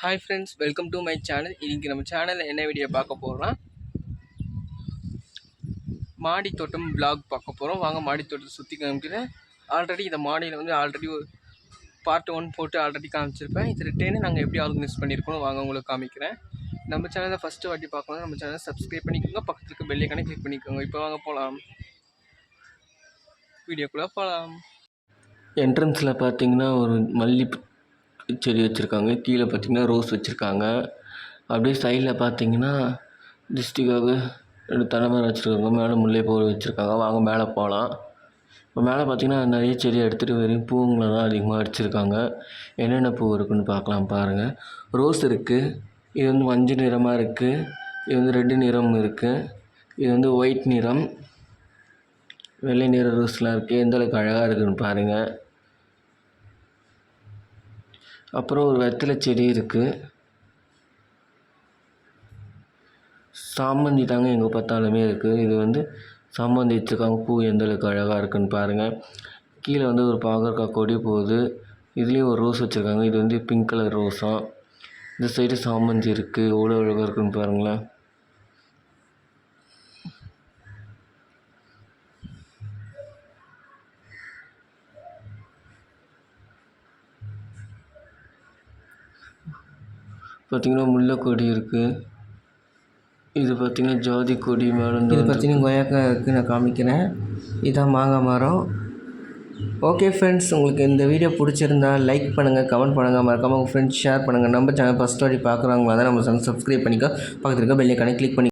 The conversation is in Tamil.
Hi friends, welcome to my channel. இன்றைக்கி நம்ம சேனலில் என்ன வீடியோ பார்க்க போகிறோம்னா, மாடி தோட்டம் விலாக் பார்க்க போகிறோம். வாங்க மாடி தோட்டத்தை சுற்றி காமிக்கிறேன். ஆல்ரெடி இந்த மாடியில் ஒரு பார்ட் 1 போட்டு ஆல்ரெடி காமிச்சிருப்பேன். இது ரிட்டர்னு நாங்கள் எப்படி ஆர்கனைஸ் பண்ணியிருக்கோம் வாங்க உங்களுக்கு காமிக்கிறேன். நம்ம சேனலில் ஃபஸ்ட்டு வாட்டி பார்க்கணும், நம்ம சேனலை சப்ஸ்கிரைப் பண்ணிக்கோங்க, பக்கத்தில் இருக்க பெல் ஐகானை கிளிக் பண்ணிக்கோங்க. இப்போ வாங்க போகலாம், வீடியோக்குள்ளே போகலாம். என்ட்ரன்ஸில் பார்த்தீங்கன்னா ஒரு மல்லிப்பூ செடி வச்சுருக்காங்க, கீழே பார்த்திங்கன்னா ரோஸ் வச்சுருக்காங்க. அப்படியே சைடில் பார்த்திங்கன்னா டிஸ்ட்ரிக்காக 2 தலைமரம் வச்சுருக்காங்க, மேலே முல்லைப்பூ வச்சுருக்காங்க. வாங்க மேலே போகலாம். இப்போ மேலே பார்த்திங்கன்னா நிறைய செடி எடுத்துகிட்டு வெறும் பூங்களை தான் அதிகமாக அடிச்சிருக்காங்க. என்னென்ன பூ இருக்குன்னு பார்க்கலாம் பாருங்கள். ரோஸ் இருக்குது, இது வந்து மஞ்சள் நிறமாக இருக்குது, இது வந்து ரெட் நிறம் இருக்குது, இது வந்து ஒயிட் நிறம், வெள்ளை நிற ரோஸ்லாம் இருக்குது. எந்த அளவுக்கு அழகாக இருக்குதுன்னு பாருங்கள். அப்புறம் ஒரு வெத்தலை செடி இருக்குது. சாமந்தி தாங்க எங்கே பார்த்தாலுமே இருக்குது. இது வந்து சாமந்தி வச்சுருக்காங்க. பூ எந்த அளவுக்கு அழகாக இருக்குதுன்னு பாருங்கள். கீழே வந்து ஒரு பாகற்காய் கொடி போகுது. இதுலேயும் ஒரு ரோஸ் வச்சுருக்காங்க, இது வந்து பிங்க் கலர் ரோஸாக. இந்த சைடு சாமந்தி இருக்குது, எவ்வளோ அழகாக இருக்குதுன்னு பாருங்களேன். பார்த்திங்கன்னா முல்லை கொடி இருக்குது, இது பார்த்திங்கன்னா ஜாதி கொடி மேலே. இது பார்த்திங்கன்னா கொய்யாக்காய் இருக்குது, நான் காமிக்கிறேன். இதான் மாங்காய் மரம். ஓகே ஃப்ரெண்ட்ஸ், உங்களுக்கு இந்த வீடியோ பிடிச்சிருந்தா லைக் பண்ணுங்கள், கமெண்ட் பண்ணுங்கள், மறக்காமல் உங்கள் ஃப்ரெண்ட்ஸ் ஷேர் பண்ணுங்கள். நம்ம சேனல் ஃபஸ்ட் வாட்டி பார்க்குறவங்களா தான் நம்ம சேனல் சப்ஸ்கிரைப் பண்ணிக்கோ, பக்கத்தில் இருக்க பெல் ஐகானை கிளிக் பண்ணி